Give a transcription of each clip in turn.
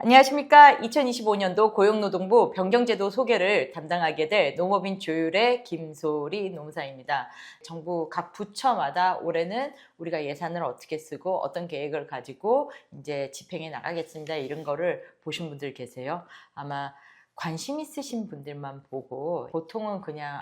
안녕하십니까. 2025년도 고용노동부 변경제도 소개를 담당하게 될 농업인 조율의 김소리 노무사입니다. 정부 각 부처마다 올해는 우리가 예산을 어떻게 쓰고 어떤 계획을 가지고 이제 집행해 나가겠습니다. 이런 거를 보신 분들 계세요. 아마 관심 있으신 분들만 보고 보통은 그냥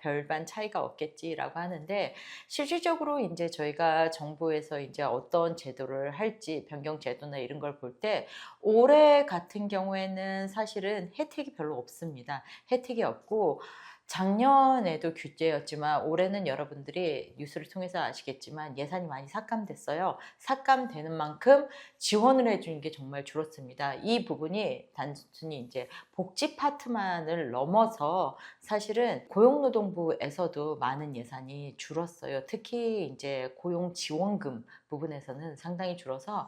별반 차이가 없겠지라고 하는데, 실질적으로 이제 저희가 정부에서 이제 어떤 제도를 할지 변경 제도나 이런 걸 볼 때 올해 같은 경우에는 사실은 혜택이 별로 없습니다. 혜택이 없고 작년에도 규제였지만 올해는 여러분들이 뉴스를 통해서 아시겠지만 예산이 많이 삭감됐어요. 삭감되는 만큼 지원을 해주는 게 정말 줄었습니다. 이 부분이 단순히 이제 복지 파트만을 넘어서 사실은 고용노동부에서도 많은 예산이 줄었어요. 특히 이제 고용지원금 부분에서는 상당히 줄어서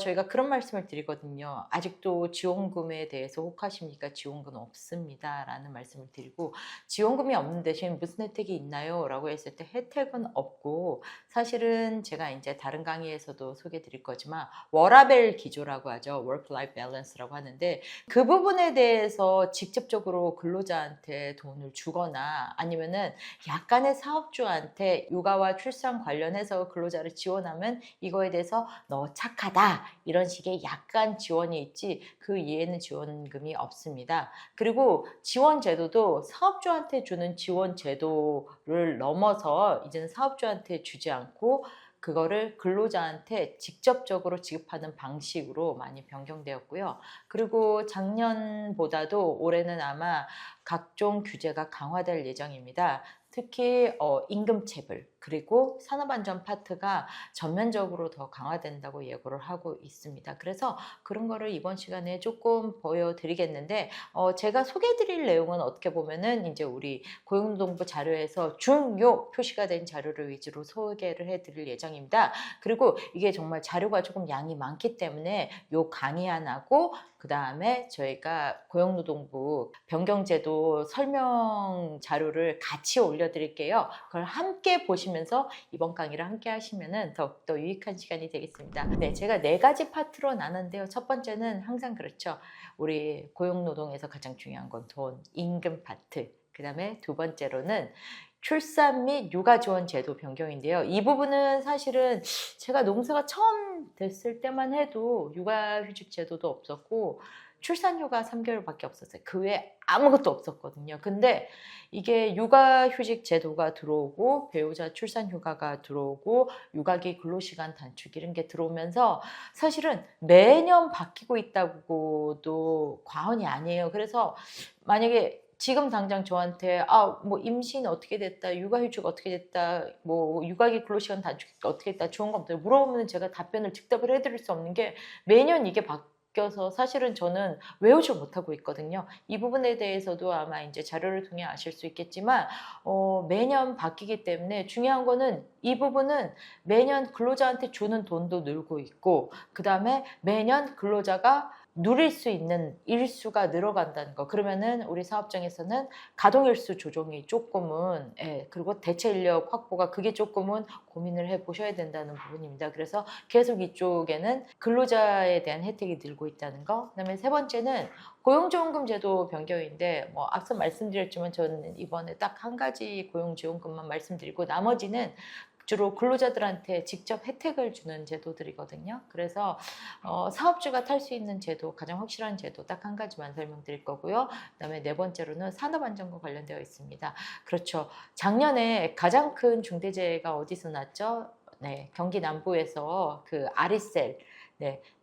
저희가 그런 말씀을 드리거든요. 아직도 지원금에 대해서 혹하십니까? 지원금 없습니다 라는 말씀을 드리고, 지원금이 없는 대신 무슨 혜택이 있나요? 라고 했을 때 혜택은 없고, 사실은 제가 이제 다른 강의에서도 소개해 드릴 거지만 워라밸 기조라고 하죠. Work-Life Balance라고 하는데, 그 부분에 대해서 직접적으로 근로자한테 돈을 주거나 아니면은 약간의 사업주한테 육아와 출산 관련해서 근로자를 지원하면 이거에 대해서 너 착하다 이런 식의 약간 지원이 있지 그 이외에는 지원금이 없습니다. 그리고 지원 제도도 사업주한테 주는 지원 제도를 넘어서 이제는 사업주한테 주지 않고 그거를 근로자한테 직접적으로 지급하는 방식으로 많이 변경되었고요. 그리고 작년보다도 올해는 아마 각종 규제가 강화될 예정입니다. 특히 임금체불 그리고 산업안전 파트가 전면적으로 더 강화된다고 예고를 하고 있습니다. 그래서 그런 거를 이번 시간에 조금 보여드리겠는데, 제가 소개해드릴 내용은 어떻게 보면은 이제 우리 고용노동부 자료에서 중요 표시가 된 자료를 위주로 소개를 해드릴 예정입니다. 그리고 이게 정말 자료가 조금 양이 많기 때문에 요 강의 하나고 그 다음에 저희가 고용노동부 변경제도 설명 자료를 같이 올려드릴게요. 그걸 함께 보시면서 이번 강의를 함께 하시면 더욱더 유익한 시간이 되겠습니다. 네, 제가 4가지 파트로 나눴는데요. 첫 번째는 항상 그렇죠. 우리 고용노동에서 가장 중요한 건 돈, 임금 파트. 그 다음에 두 번째로는 출산 및 육아 지원 제도 변경인데요. 이 부분은 사실은 제가 농사가 처음 됐을 때만 해도 육아휴직 제도도 없었고 출산휴가 3개월밖에 없었어요. 그 외에 아무것도 없었거든요. 근데 이게 육아휴직 제도가 들어오고 배우자 출산휴가가 들어오고 육아기 근로시간 단축 이런 게 들어오면서 사실은 매년 바뀌고 있다고도 과언이 아니에요. 그래서 만약에 지금 당장 저한테 뭐 임신 어떻게 됐다, 육아휴직 어떻게 됐다, 뭐 육아기 근로시간 단축 어떻게 됐다, 좋은 거 없다 물어보면 제가 답변을 즉답을 해드릴 수 없는 게 매년 이게 바뀌어서 사실은 저는 외우질 못하고 있거든요. 이 부분에 대해서도 아마 이제 자료를 통해 아실 수 있겠지만 매년 바뀌기 때문에 중요한 거는 이 부분은 매년 근로자한테 주는 돈도 늘고 있고 그 다음에 매년 근로자가 누릴 수 있는 일수가 늘어간다는 거. 그러면은 우리 사업장에서는 가동일수 조정이 조금은 그리고 대체 인력 확보가 그게 조금은 고민을 해보셔야 된다는 부분입니다. 그래서 계속 이쪽에는 근로자에 대한 혜택이 늘고 있다는 거. 그다음에 세 번째는 고용지원금 제도 변경인데 뭐 앞서 말씀드렸지만 저는 이번에 딱 한 가지 고용지원금만 말씀드리고 나머지는 주로 근로자들한테 직접 혜택을 주는 제도들이거든요. 그래서 사업주가 탈 수 있는 제도, 가장 확실한 제도 딱 한 가지만 설명드릴 거고요. 그다음에 네 번째로는 산업안전과 관련되어 있습니다. 그렇죠. 작년에 가장 큰 중대재해가 어디서 났죠? 네, 경기 남부에서 그 아리셀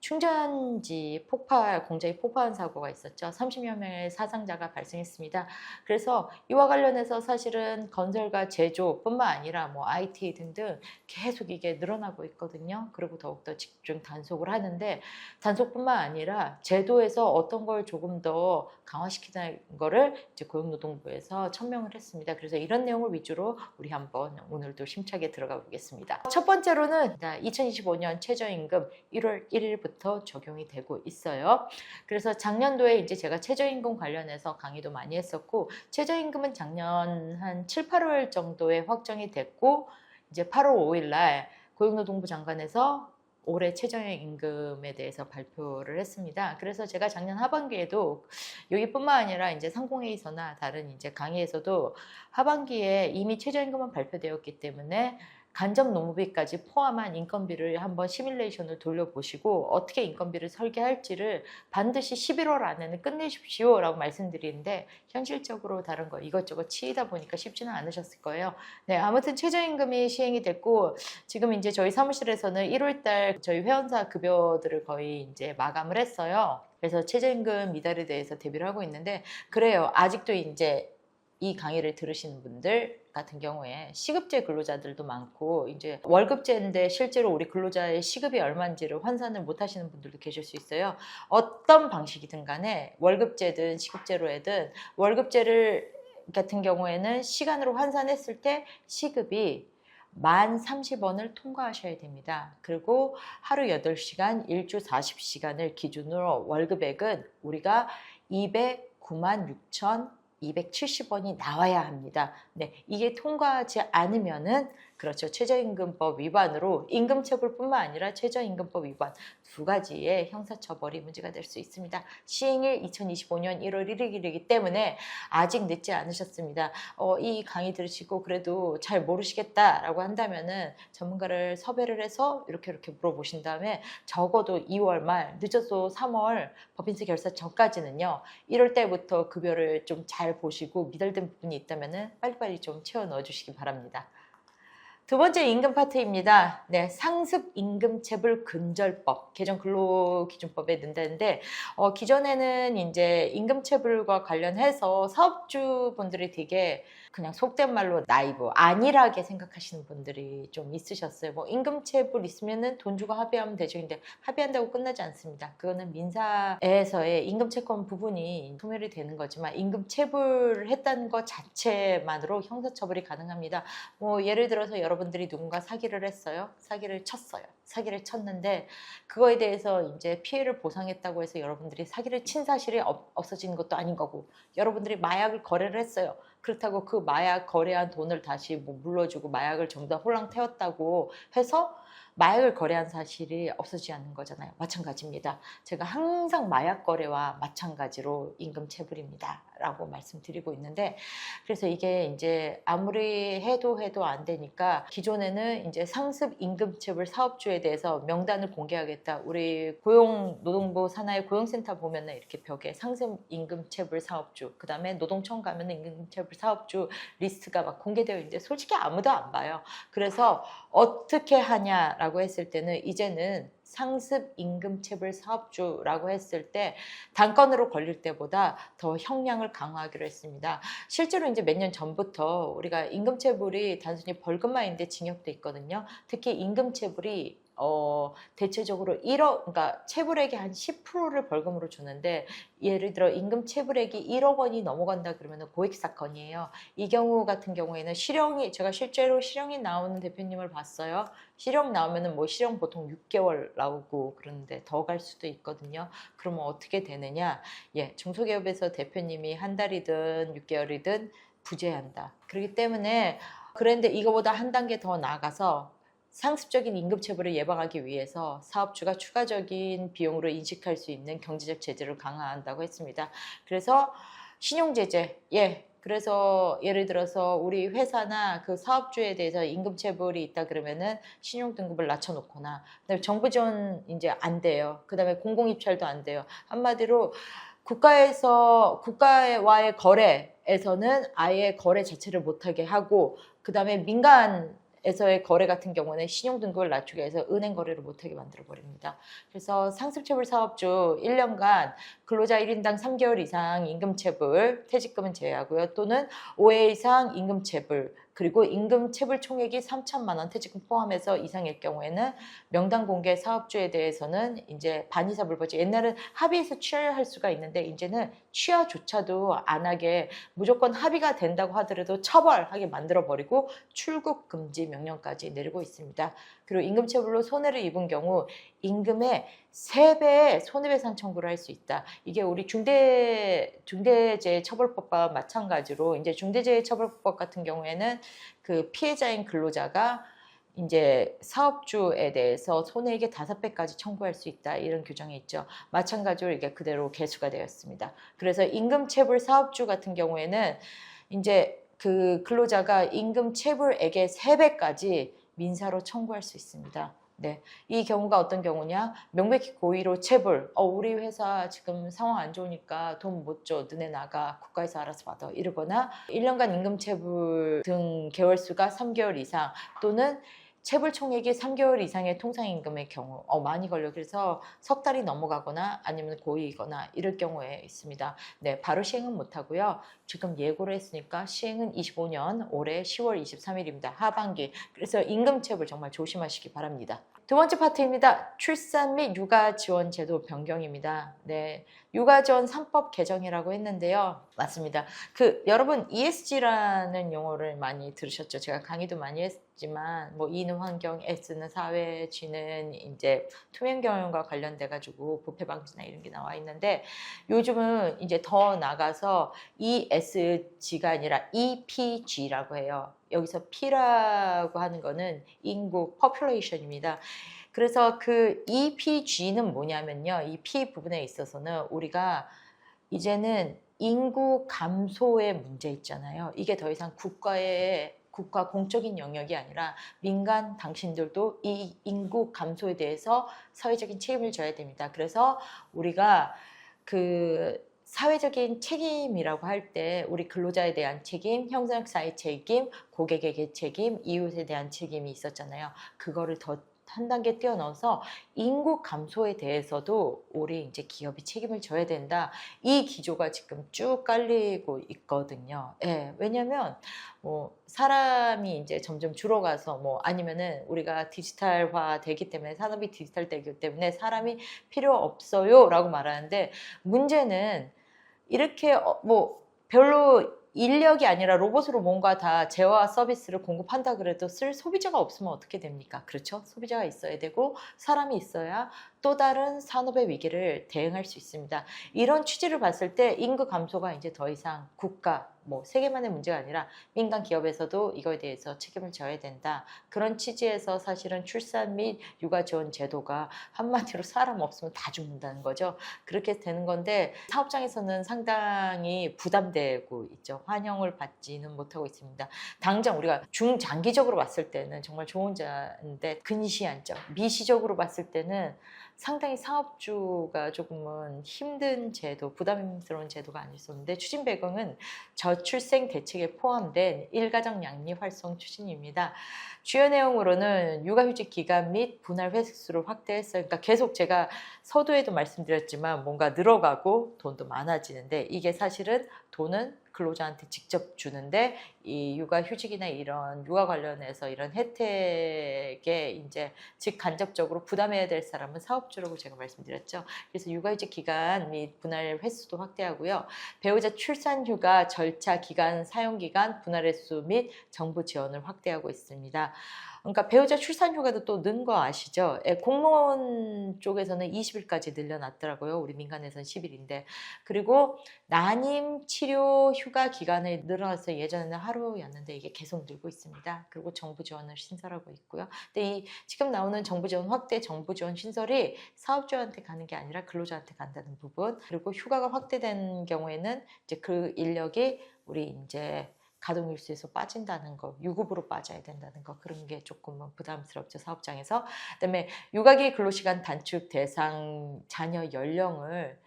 충전지 폭발, 공장이 폭파한 사고가 있었죠. 30여 명의 사상자가 발생했습니다. 그래서 이와 관련해서 사실은 건설과 제조뿐만 아니라 뭐 IT 등등 계속 이게 늘어나고 있거든요. 그리고 더욱더 집중 단속을 하는데 단속뿐만 아니라 제도에서 어떤 걸 조금 더 강화시키는 거를 이제 고용노동부에서 천명을 했습니다. 그래서 이런 내용을 위주로 우리 한번 오늘도 심차게 들어가 보겠습니다. 첫 번째로는 2025년 최저임금 1월 1일부터 적용이 되고 있어요. 그래서 작년도에 이제 제가 최저임금 관련해서 강의도 많이 했었고 최저임금은 작년 한 7, 8월 정도에 확정이 됐고 이제 8월 5일 날 고용노동부 장관에서 올해 최저임금에 대해서 발표를 했습니다. 그래서 제가 작년 하반기에도 여기뿐만 아니라 이제 상공회의서나 다른 이제 강의에서도 하반기에 이미 최저임금은 발표되었기 때문에 간접 노무비까지 포함한 인건비를 한번 시뮬레이션을 돌려보시고 어떻게 인건비를 설계할지를 반드시 11월 안에는 끝내십시오 라고 말씀드리는데 현실적으로 다른 거 이것저것 치이다 보니까 쉽지는 않으셨을 거예요. 네, 아무튼 최저임금이 시행이 됐고 지금 이제 저희 사무실에서는 1월달 저희 회원사 급여들을 거의 이제 마감을 했어요. 그래서 최저임금 미달에 대해서 대비를 하고 있는데 그래요. 아직도 이제 이 강의를 들으시는 분들 같은 경우에 시급제 근로자들도 많고 이제 월급제인데 실제로 우리 근로자의 시급이 얼마인지를 환산을 못 하시는 분들도 계실 수 있어요. 어떤 방식이든 간에 월급제든 시급제로 해든 월급제를 같은 경우에는 시간으로 환산했을 때 시급이 1030원을 통과하셔야 됩니다. 그리고 하루 8시간, 일주 40시간을 기준으로 월급액은 우리가 209만 6,270원이 나와야 합니다. 네, 이게 통과하지 않으면은 그렇죠. 최저임금법 위반으로 임금체불뿐만 아니라 최저임금법 위반 두 가지의 형사처벌이 문제가 될 수 있습니다. 시행일 2025년 1월 1일이기 때문에 아직 늦지 않으셨습니다. 이 강의 들으시고 그래도 잘 모르시겠다라고 한다면은 전문가를 섭외를 해서 이렇게 물어보신 다음에 적어도 2월 말 늦어도 3월 법인세 결사 전까지는요. 1월 달부터 급여를 좀 잘 보시고 미달된 부분이 있다면은 빨리빨리 좀 채워 넣어 주시기 바랍니다. 두 번째 임금 파트입니다. 네, 상습임금체불 근절법 개정 근로기준법에 넣는다는데 기존에는 이제 임금체불과 관련해서 사업주분들이 되게 그냥 속된 말로 나이브 안일하게 생각하시는 분들이 좀 있으셨어요. 뭐 임금체불 있으면은 돈 주고 합의하면 되죠. 근데 합의한다고 끝나지 않습니다. 그거는 민사에서의 임금채권 부분이 소멸이 되는 거지만 임금체불을 했다는 것 자체만으로 형사처벌이 가능합니다. 뭐 예를 들어서 여러분들이 누군가 사기를 했어요. 사기를 쳤는데 그거에 대해서 이제 피해를 보상했다고 해서 여러분들이 사기를 친 사실이 없어지는 것도 아닌 거고 여러분들이 마약을 거래를 했어요. 그렇다고 그 마약 거래한 돈을 다시 뭐 물러주고 마약을 전부 다 홀랑 태웠다고 해서 마약을 거래한 사실이 없어지지 않는 거잖아요. 마찬가지입니다. 제가 항상 마약 거래와 마찬가지로 임금체불입니다. 라고 말씀드리고 있는데 그래서 이게 이제 아무리 해도 안 되니까 기존에는 이제 상습 임금체불 사업주에 대해서 명단을 공개하겠다. 우리 고용노동부 산하의 고용센터 보면은 이렇게 벽에 상습 임금체불 사업주, 그 다음에 노동청 가면은 임금체불 사업주 리스트가 막 공개되어 있는데 솔직히 아무도 안 봐요. 그래서 어떻게 하냐라고 했을 때는 이제는 상습 임금체불 사업주라고 했을 때 단건으로 걸릴 때보다 더 형량을 강화하기로 했습니다. 실제로 이제 몇 년 전부터 우리가 임금체불이 단순히 벌금만 있는데 징역도 있거든요. 특히 임금체불이 대체적으로 1억, 그러니까 체불액의 한 10%를 벌금으로 주는데 예를 들어 임금 체불액이 1억 원이 넘어간다 그러면 고액 사건이에요. 이 경우 같은 경우에는 제가 실제로 실형이 나오는 대표님을 봤어요. 실형 나오면은 뭐 실형 보통 6개월 나오고 그러는데 더 갈 수도 있거든요. 그러면 어떻게 되느냐? 중소기업에서 대표님이 한 달이든 6개월이든 부재한다. 그렇기 때문에 그런데 이거보다 한 단계 더 나아가서 상습적인 임금체불을 예방하기 위해서 사업주가 추가적인 비용으로 인식할 수 있는 경제적 제재를 강화한다고 했습니다. 그래서 신용제재, 그래서 예를 들어서 우리 회사나 그 사업주에 대해서 임금체불이 있다 그러면은 신용등급을 낮춰놓거나, 그다음에 정부 지원 이제 안 돼요. 그다음에 공공입찰도 안 돼요. 한마디로 국가와의 거래에서는 아예 거래 자체를 못하게 하고, 그 다음에 민간에서의 거래 같은 경우는 신용등급을 낮추게 해서 은행 거래를 못하게 만들어버립니다. 그래서 상습체불 사업주 1년간 근로자 1인당 3개월 이상 임금체불, 퇴직금은 제외하고요. 또는 5회 이상 임금체불, 그리고 임금체불 총액이 3천만 원 퇴직금 포함해서 이상일 경우에는 명단 공개 사업주에 대해서는 이제 반의사 불법제, 옛날은 합의해서 취하할 수가 있는데 이제는 취하조차도 안 하게 무조건 합의가 된다고 하더라도 처벌하게 만들어버리고 출국 금지 명령까지 내리고 있습니다. 그리고 임금체불로 손해를 입은 경우 임금의 3배의 손해배상 청구를 할 수 있다. 이게 우리 중대재해처벌법과 마찬가지로 이제 중대재해처벌법 같은 경우에는 그 피해자인 근로자가 이제 사업주에 대해서 손해액의 5배까지 청구할 수 있다 이런 규정이 있죠. 마찬가지로 이게 그대로 개수가 되었습니다. 그래서 임금체불 사업주 같은 경우에는 이제 그 근로자가 임금체불액의 3배까지 민사로 청구할 수 있습니다. 네, 이 경우가 어떤 경우냐? 명백히 고의로 체불. 우리 회사 지금 상황 안 좋으니까 돈 못 줘. 너네 나가. 국가에서 알아서 받아. 이러거나 1년간 임금체불 등 개월수가 3개월 이상 또는 체불 총액이 3개월 이상의 통상임금의 경우 많이 걸려. 그래서 석 달이 넘어가거나 아니면 고의거나 이럴 경우에 있습니다. 네, 바로 시행은 못하고요. 지금 예고를 했으니까 시행은 25년 올해 10월 23일입니다. 하반기. 그래서 임금체불 정말 조심하시기 바랍니다. 두 번째 파트입니다. 출산 및 육아 지원 제도 변경입니다. 네, 육아 지원 3법 개정이라고 했는데요. 맞습니다. 여러분 ESG라는 용어를 많이 들으셨죠? 제가 강의도 많이 했지만 뭐 E는 환경, S는 사회, G는 이제 투명 경영과 관련돼 가지고 부패 방지나 이런 게 나와 있는데 요즘은 이제 더 나가서 ESG가 아니라 EPG라고 해요. 여기서 P라고 하는 거는 인구, population입니다. 그래서 그 EPG는 뭐냐면요. 이 P 부분에 있어서는 우리가 이제는 인구 감소의 문제 있잖아요. 이게 더 이상 국가 공적인 영역이 아니라 민간 당신들도 이 인구 감소에 대해서 사회적인 책임을 져야 됩니다. 그래서 우리가 사회적인 책임이라고 할 때 우리 근로자에 대한 책임, 형사사의 책임, 고객에게 책임, 이웃에 대한 책임이 있었잖아요. 그거를 더 한 단계 뛰어넘어서 인구 감소에 대해서도 우리 이제 기업이 책임을 져야 된다. 이 기조가 지금 쭉 깔리고 있거든요. 예, 왜냐면 사람이 이제 점점 줄어가서 아니면은 우리가 디지털화 되기 때문에 산업이 디지털 되기 때문에 사람이 필요 없어요라고 말하는데 문제는 이렇게 별로 인력이 아니라 로봇으로 뭔가 다 제어와 서비스를 공급한다 그래도 쓸 소비자가 없으면 어떻게 됩니까? 그렇죠? 소비자가 있어야 되고 사람이 있어야 또 다른 산업의 위기를 대응할 수 있습니다. 이런 취지를 봤을 때 인구 감소가 이제 더 이상 국가, 세계만의 문제가 아니라 민간 기업에서도 이거에 대해서 책임을 져야 된다. 그런 취지에서 사실은 출산 및 육아 지원 제도가 한마디로 사람 없으면 다 죽는다는 거죠. 그렇게 되는 건데 사업장에서는 상당히 부담되고 있죠. 환영을 받지는 못하고 있습니다. 당장 우리가 중장기적으로 봤을 때는 정말 좋은 자인데 근시안적, 미시적으로 봤을 때는 상당히 사업주가 조금은 힘든 제도, 부담스러운 제도가 아니었는데 추진 배경은 저출생 대책에 포함된 일가정 양립 활성 추진입니다. 주요 내용으로는 육아휴직 기간 및 분할 횟수를 확대했어요. 그러니까 계속 제가 서두에도 말씀드렸지만 뭔가 늘어가고 돈도 많아지는데 이게 사실은 돈은 근로자한테 직접 주는데 이 육아휴직이나 이런 육아 관련해서 이런 혜택에 이제 즉 간접적으로 부담해야 될 사람은 사업주라고 제가 말씀드렸죠. 그래서 육아휴직 기간 및 분할 횟수도 확대하고요. 배우자 출산휴가 절차 기간 사용 기간 분할 횟수 및 정부 지원을 확대하고 있습니다. 그러니까 배우자 출산휴가도 또 는 거 아시죠? 공무원 쪽에서는 20일까지 늘려놨더라고요. 우리 민간에서는 10일인데. 그리고 난임 치료 휴가 기간을 늘어나서 예전에는 하루였는데 이게 계속 늘고 있습니다. 그리고 정부 지원을 신설하고 있고요. 근데 지금 나오는 정부 지원 확대 정부 지원 신설이 사업주한테 가는 게 아니라 근로자한테 간다는 부분. 그리고 휴가가 확대된 경우에는 이제 그 인력이 우리 이제 가동일수에서 빠진다는 거, 유급으로 빠져야 된다는 거 그런 게 조금은 부담스럽죠 사업장에서. 그다음에 육아기 근로시간 단축 대상 자녀 연령을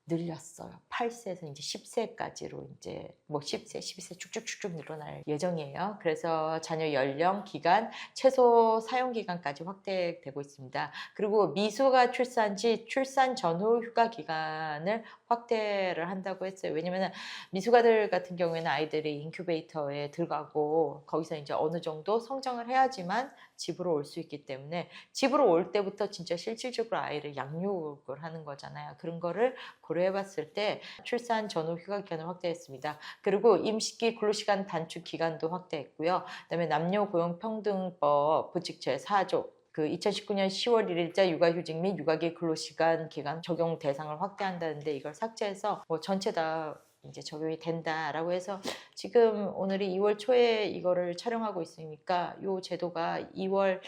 늘렸어요. 8세에서 이제 10세까지로 이제 10세, 12세 쭉쭉쭉쭉 늘어날 예정이에요. 그래서 자녀 연령, 기간, 최소 사용 기간까지 확대되고 있습니다. 그리고 미수가 출산 시 출산 전후 휴가 기간을 확대를 한다고 했어요. 왜냐면 미숙아들 같은 경우에는 아이들이 인큐베이터에 들어가고 거기서 이제 어느 정도 성장을 해야지만 집으로 올 수 있기 때문에 집으로 올 때부터 진짜 실질적으로 아이를 양육을 하는 거잖아요. 그런 거를 고려해봤을 때 출산 전후 휴가 기간을 확대했습니다. 그리고 임시기 근로시간 단축 기간도 확대했고요. 그다음에 남녀고용평등법 부칙 제4조 2019년 10월 1일자 육아휴직 및 육아기 근로시간 기간 적용 대상을 확대한다는데 이걸 삭제해서 전체 다 이제 적용이 된다라고 해서 지금 오늘이 2월 초에 이거를 촬영하고 있으니까 이 제도가 2월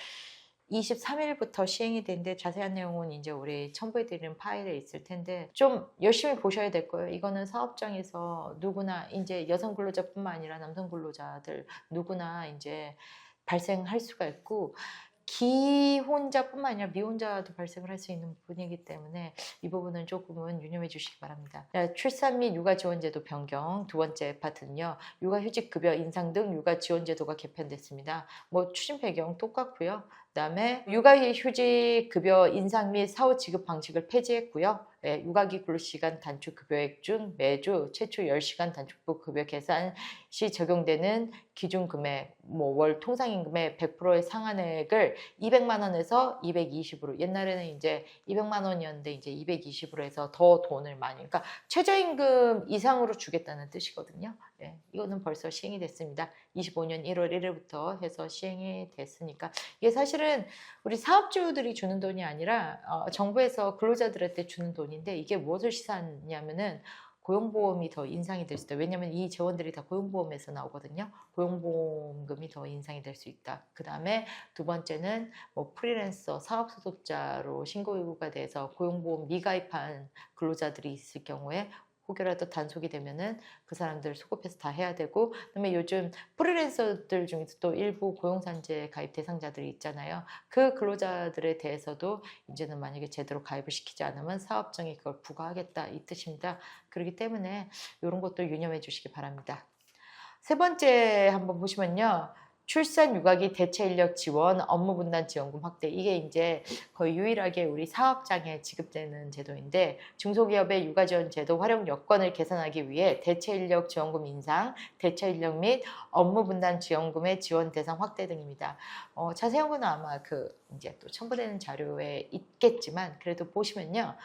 23일부터 시행이 되는데 자세한 내용은 이제 우리 첨부해드리는 파일에 있을 텐데 좀 열심히 보셔야 될 거예요. 이거는 사업장에서 누구나 이제 여성 근로자뿐만 아니라 남성 근로자들 누구나 이제 발생할 수가 있고 기혼자뿐만 아니라 미혼자도 발생을 할 수 있는 부분이기 때문에 이 부분은 조금은 유념해 주시기 바랍니다. 출산 및 육아지원제도 변경 두 번째 파트는요. 육아휴직급여 인상 등 육아지원제도가 개편됐습니다. 뭐 추진 배경 똑같고요. 그다음에 육아휴직급여 인상 및 사후 지급 방식을 폐지했고요. 네, 육아기 근로시간 단축 급여액 중 매주 최초 10시간 단축부 급여 계산 시 적용되는 기준 금액, 뭐 월 통상임금의 100%의 상한액을 200만 원에서 220으로 옛날에는 이제 200만 원이었는데 이제 220으로 해서 더 돈을 많이 그러니까 최저임금 이상으로 주겠다는 뜻이거든요. 네, 이거는 벌써 시행이 됐습니다. 25년 1월 1일부터 해서 시행이 됐으니까 이게 사실은 우리 사업주들이 주는 돈이 아니라 정부에서 근로자들한테 주는 돈인데 이게 무엇을 시사하냐면은 고용보험이 더 인상이 될 수 있다. 왜냐하면 이 재원들이 다 고용보험에서 나오거든요. 고용보험금이 더 인상이 될 수 있다. 그 다음에 두 번째는 뭐 프리랜서 사업소득자로 신고가 돼서 고용보험 미가입한 근로자들이 있을 경우에 혹여라도 단속이 되면은 그 사람들 소급해서 다 해야 되고 그다음에 요즘 프리랜서들 중에서 또 일부 고용산재 가입 대상자들이 있잖아요. 그 근로자들에 대해서도 이제는 만약에 제대로 가입을 시키지 않으면 사업장이 그걸 부과하겠다 이 뜻입니다. 그렇기 때문에 이런 것도 유념해 주시기 바랍니다. 세 번째 한번 보시면요. 출산 육아기 대체 인력 지원 업무 분담 지원금 확대 이게 이제 거의 유일하게 우리 사업장에 지급되는 제도인데 중소기업의 육아 지원 제도 활용 여건을 개선하기 위해 대체 인력 지원금 인상, 대체 인력 및 업무 분담 지원금의 지원 대상 확대 등입니다. 자세한 건 아마 이제 또 첨부되는 자료에 있겠지만 그래도 보시면요.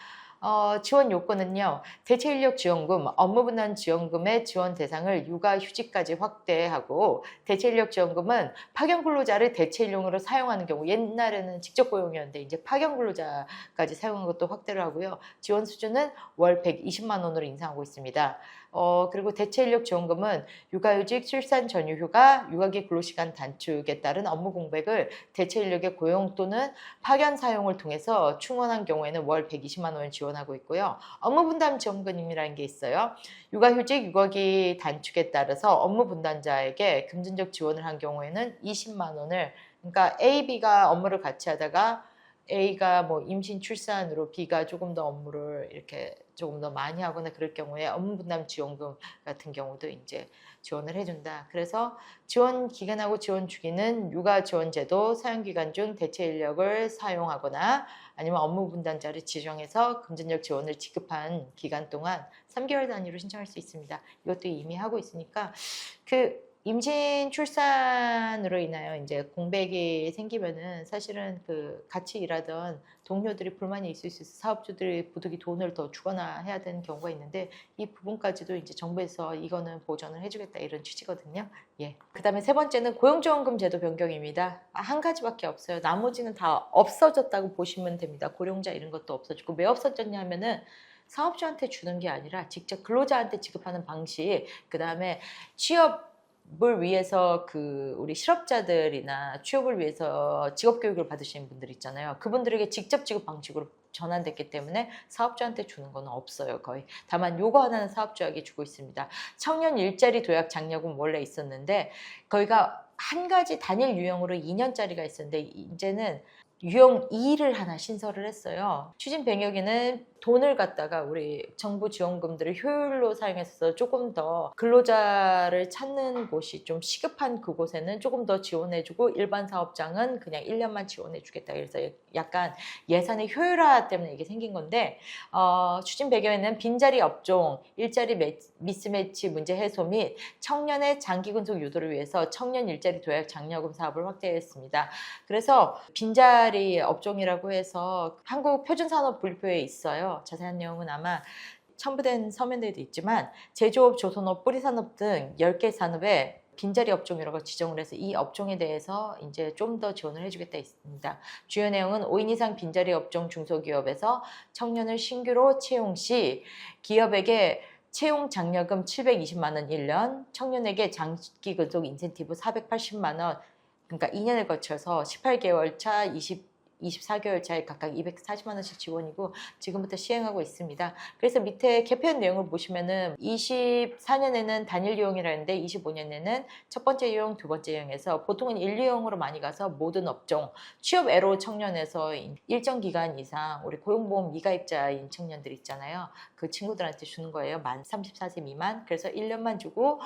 지원 요건은요. 대체 인력 지원금, 업무 분담 지원금의 지원 대상을 육아 휴직까지 확대하고 대체 인력 지원금은 파견 근로자를 대체 인력으로 사용하는 경우 옛날에는 직접 고용이었는데 이제 파견 근로자까지 사용하는 것도 확대를 하고요. 지원 수준은 월 120만 원으로 인상하고 있습니다. 그리고 대체 인력 지원금은 육아휴직, 출산 전후 휴가, 육아기 근로시간 단축에 따른 업무 공백을 대체 인력의 고용 또는 파견 사용을 통해서 충원한 경우에는 월 120만 원을 지원하고 있고요. 업무 분담 지원금이라는 게 있어요. 육아휴직, 육아기 단축에 따라서 업무 분담자에게 금전적 지원을 한 경우에는 20만 원을 그러니까 A, B가 업무를 같이 하다가 A가 뭐 임신 출산으로 B가 조금 더 업무를 이렇게 조금 더 많이 하거나 그럴 경우에 업무 분담 지원금 같은 경우도 이제 지원을 해준다. 그래서 지원 기간하고 지원 주기는 육아 지원 제도 사용 기간 중 대체 인력을 사용하거나 아니면 업무 분담자를 지정해서 금전적 지원을 지급한 기간 동안 3개월 단위로 신청할 수 있습니다. 이것도 이미 하고 있으니까 임신 출산으로 인하여 이제 공백이 생기면은 사실은 같이 일하던 동료들이 불만이 있을 수 있어서 사업주들이 부득이 돈을 더 주거나 해야 되는 경우가 있는데 이 부분까지도 이제 정부에서 이거는 보전을 해주겠다 이런 취지거든요. 예. 그다음에 세 번째는 고용지원금 제도 변경입니다. 한 가지밖에 없어요. 나머지는 다 없어졌다고 보시면 됩니다. 고령자 이런 것도 없어졌고 왜 없어졌냐 하면은 사업주한테 주는 게 아니라 직접 근로자한테 지급하는 방식, 그다음에 취업을 위해서 우리 실업자들이나 취업을 위해서 직업교육을 받으시는 분들 있잖아요. 그분들에게 직접 지급 방식으로 전환됐기 때문에 사업주한테 주는 건 없어요. 거의. 다만 요거 하나는 사업주에게 주고 있습니다. 청년 일자리 도약 장려금 원래 있었는데 거기가 한 가지 단일 유형으로 2년짜리가 있었는데 이제는 유형 2를 하나 신설을 했어요. 추진 병역에는 돈을 갖다가 우리 정부 지원금들을 효율로 사용해서 조금 더 근로자를 찾는 곳이 좀 시급한 그곳에는 조금 더 지원해주고 일반 사업장은 그냥 1년만 지원해주겠다. 그래서 약간 예산의 효율화 때문에 이게 생긴 건데 추진 배경에는 빈자리 업종, 일자리 미스매치 문제 해소 및 청년의 장기 근속 유도를 위해서 청년 일자리 도약 장려금 사업을 확대했습니다. 그래서 빈자리 업종이라고 해서 한국 표준산업분류표에 있어요. 자세한 내용은 아마 첨부된 서면들도 있지만 제조업, 조선업, 뿌리산업 등 10개 산업에 빈자리 업종이라고 지정을 해서 이 업종에 대해서 이제 좀 더 지원을 해주겠다 있습니다. 주요 내용은 5인 이상 빈자리 업종 중소기업에서 청년을 신규로 채용 시 기업에게 채용 장려금 720만 원 1년, 청년에게 장기 근속 인센티브 480만 원, 그러니까 2년을 거쳐서 18개월 차, 24개월 차에 각각 240만 원씩 지원이고 지금부터 시행하고 있습니다. 그래서 밑에 개편 내용을 보시면은 24년에는 단일 유형이라는데 25년에는 첫 번째 유형, 두 번째 유형에서 보통은 1, 2형으로 많이 가서 모든 업종, 취업 애로 청년에서 일정 기간 이상 우리 고용보험 미가입자인 청년들 있잖아요. 그 친구들한테 주는 거예요. 만 34세 미만. 그래서 1년만 주고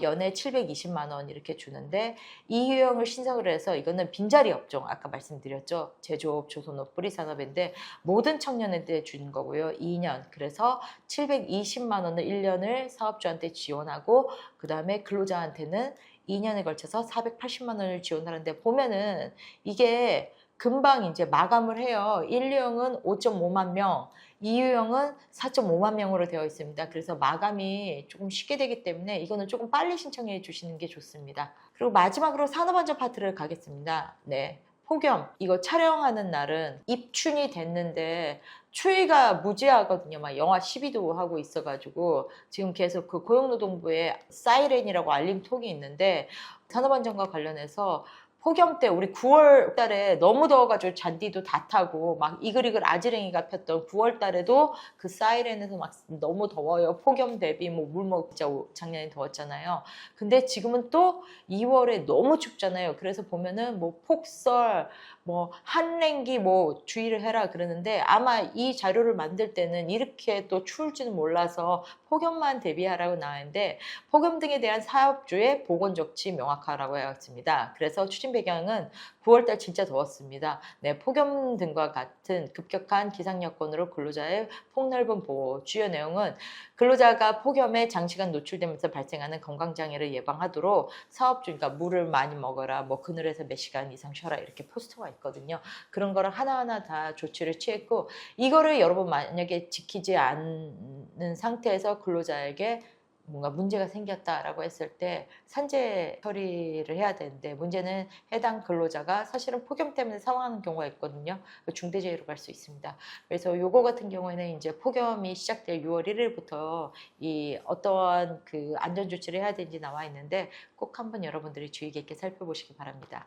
연에 720만 원 이렇게 주는데 이 유형을 신청을 해서 이거는 빈자리 업종 아까 말씀드렸죠. 제조업, 조선업, 뿌리산업인데 모든 청년한테 주는 거고요. 2년. 그래서 720만 원을 1년을 사업주한테 지원하고 그 다음에 근로자한테는 2년에 걸쳐서 480만 원을 지원하는데 보면은 이게 금방 이제 마감을 해요. 1유형은 5.5만 명, 2유형은 4.5만 명으로 되어 있습니다. 그래서 마감이 조금 쉽게 되기 때문에 이거는 조금 빨리 신청해 주시는 게 좋습니다. 그리고 마지막으로 산업안전 파트를 가겠습니다. 네. 폭염, 이거 촬영하는 날은 입춘이 됐는데 추위가 무지하거든요. 막 영하 12도 하고 있어가지고 지금 계속 그 고용노동부에 사이렌이라고 알림톡이 있는데 산업안전과 관련해서 폭염 때 우리 9월 달에 너무 더워가지고 잔디도 다 타고 막 이글이글 아지랭이가 폈던 9월 달에도 그 사이렌에서 막 너무 더워요. 폭염 대비 뭐 물먹 진짜 작년에 더웠잖아요. 근데 지금은 또 2월에 너무 춥잖아요. 그래서 보면은 뭐 폭설, 뭐 한랭기 뭐 주의를 해라 그러는데 아마 이 자료를 만들 때는 이렇게 또 추울지는 몰라서 폭염만 대비하라고 나왔는데 폭염 등에 대한 사업주의 보건조치 명확하라고 해왔습니다. 그래서 추진 배경은 9월달 진짜 더웠습니다. 네, 폭염 등과 같은 급격한 기상 여건으로 근로자의 폭넓은 보호. 주요 내용은 근로자가 폭염에 장시간 노출되면서 발생하는 건강장애를 예방하도록 사업주, 그러니까 물을 많이 먹어라, 뭐 그늘에서 몇 시간 이상 쉬어라 이렇게 포스터가 있거든요. 그런 거를 하나하나 다 조치를 취했고 이거를 여러분 만약에 지키지 않는 상태에서 근로자에게 뭔가 문제가 생겼다라고 했을 때 산재 처리를 해야 되는데 문제는 해당 근로자가 사실은 폭염 때문에 사망하는 경우가 있거든요. 중대재해로 갈 수 있습니다. 그래서 요거 같은 경우에는 이제 폭염이 시작될 6월 1일부터 이 어떠한 그 안전 조치를 해야 되는지 나와 있는데 꼭 한번 여러분들이 주의 깊게 살펴보시기 바랍니다.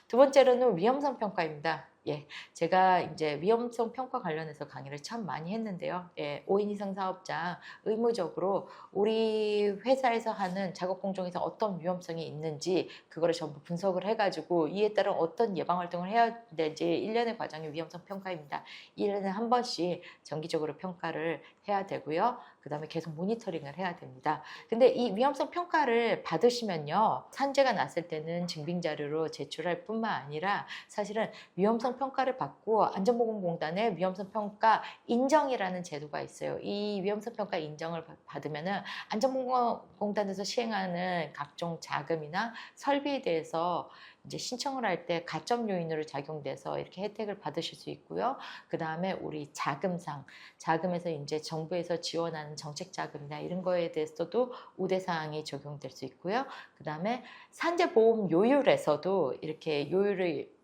두 번째로는 위험성 평가입니다. 예, 제가 이제 위험성 평가 관련해서 강의를 참 많이 했는데요. 예, 5인 이상 사업자 의무적으로 우리 회사에서 하는 작업 공정에서 어떤 위험성이 있는지 그거를 전부 분석을 해가지고 이에 따른 어떤 예방 활동을 해야 될지 1년의 과정의 위험성 평가입니다. 1년에 한 번씩 정기적으로 평가를 해야 되고요. 그 다음에 계속 모니터링을 해야 됩니다. 근데 이 위험성 평가를 받으시면요. 산재가 났을 때는 증빙자료로 제출할 뿐만 아니라 사실은 위험성 평가를 받고 안전보건공단의 위험성 평가 인정이라는 제도가 있어요. 이 위험성 평가 인정을 받으면은 안전보건공단에서 시행하는 각종 자금이나 설비에 대해서 이제 신청을 할 때 가점 요인으로 작용돼서 이렇게 혜택을 받으실 수 있고요. 그 다음에 우리 자금에서 이제 정부에서 지원하는 정책 자금이나 이런 거에 대해서도 우대사항이 적용될 수 있고요. 그 다음에 산재보험 요율에서도 이렇게 요율을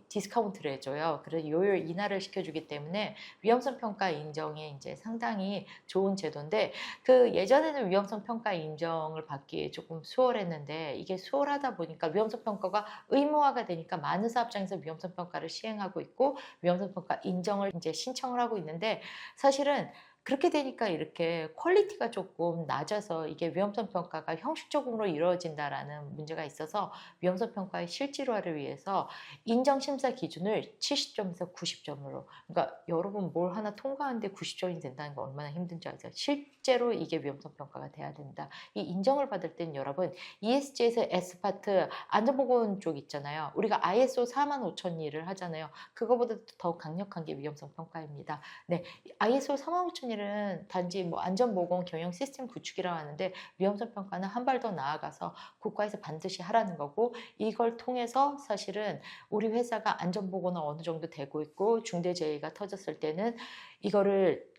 디스카운트를 해줘요. 그래서 요율 인하를 시켜주기 때문에 위험성 평가 인정이 이제 상당히 좋은 제도인데 그 예전에는 위험성 평가 인정을 받기 조금 수월했는데 이게 수월하다 보니까 위험성 평가가 의무화가 되니까 많은 사업장에서 위험성 평가를 시행하고 있고 위험성 평가 인정을 이제 신청을 하고 있는데 사실은 그렇게 되니까 이렇게 퀄리티가 조금 낮아서 이게 위험성 평가가 형식적으로 이루어진다라는 문제가 있어서 위험성 평가의 실질화를 위해서 인정 심사 기준을 70점에서 90점으로 그러니까 여러분 뭘 하나 통과하는데 90점이 된다는 거 얼마나 힘든지 아세요? 실제로 이게 위험성 평가가 돼야 된다. 이 인정을 받을 땐 여러분 ESG에서 S파트 안전보건 쪽 있잖아요. 우리가 ISO 45001을 하잖아요. 그거보다 더 강력한 게 위험성 평가입니다. 네, ISO 45001은 단지 뭐 안전보건 경영 시스템 구축이라고 하는데 위험성 평가는 한 발 더 나아가서 국가에서 반드시 하라는 거고 이걸 통해서 사실은 우리 회사가 안전보건은 어느 정도 되고 있고 중대재해가 터졌을 때는 이거를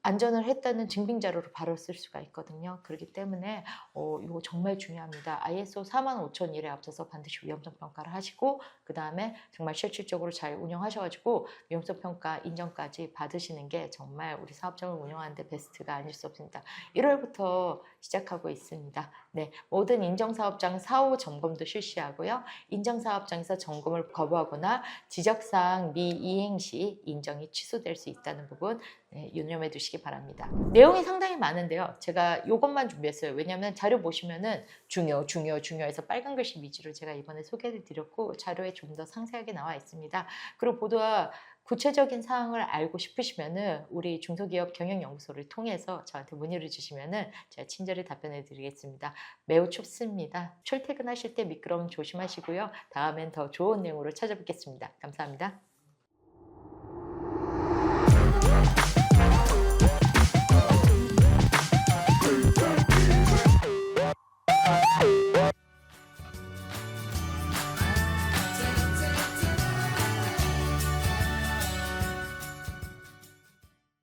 안전을 했다는 증빙 자료로 바로 쓸 수가 있거든요. 그렇기 때문에 이거 정말 중요합니다. ISO 45001에 앞서서 반드시 위험성 평가를 하시고 그 다음에 정말 실질적으로 잘 운영하셔가지고 위험성 평가 인정까지 받으시는 게 정말 우리 사업장을 운영하는데 베스트가 아닐 수 없습니다. 1월부터 시작하고 있습니다. 네, 모든 인정사업장 사후 점검도 실시하고요. 인정사업장에서 점검을 거부하거나 지적사항 미이행 시 인정이 취소될 수 있다는 부분 네, 유념해 두시기 바랍니다. 내용이 상당히 많은데요. 제가 이것만 준비했어요. 왜냐하면 자료 보시면은 중요해서 빨간 글씨 위주로 제가 이번에 소개를 드렸고 자료에 좀 더 상세하게 나와 있습니다. 그리고 보다 구체적인 사항을 알고 싶으시면은 우리 중소기업 경영연구소를 통해서 저한테 문의를 주시면은 제가 친절히 답변해 드리겠습니다. 매우 춥습니다. 출퇴근하실 때 미끄럼 조심하시고요. 다음엔 더 좋은 내용으로 찾아뵙겠습니다. 감사합니다.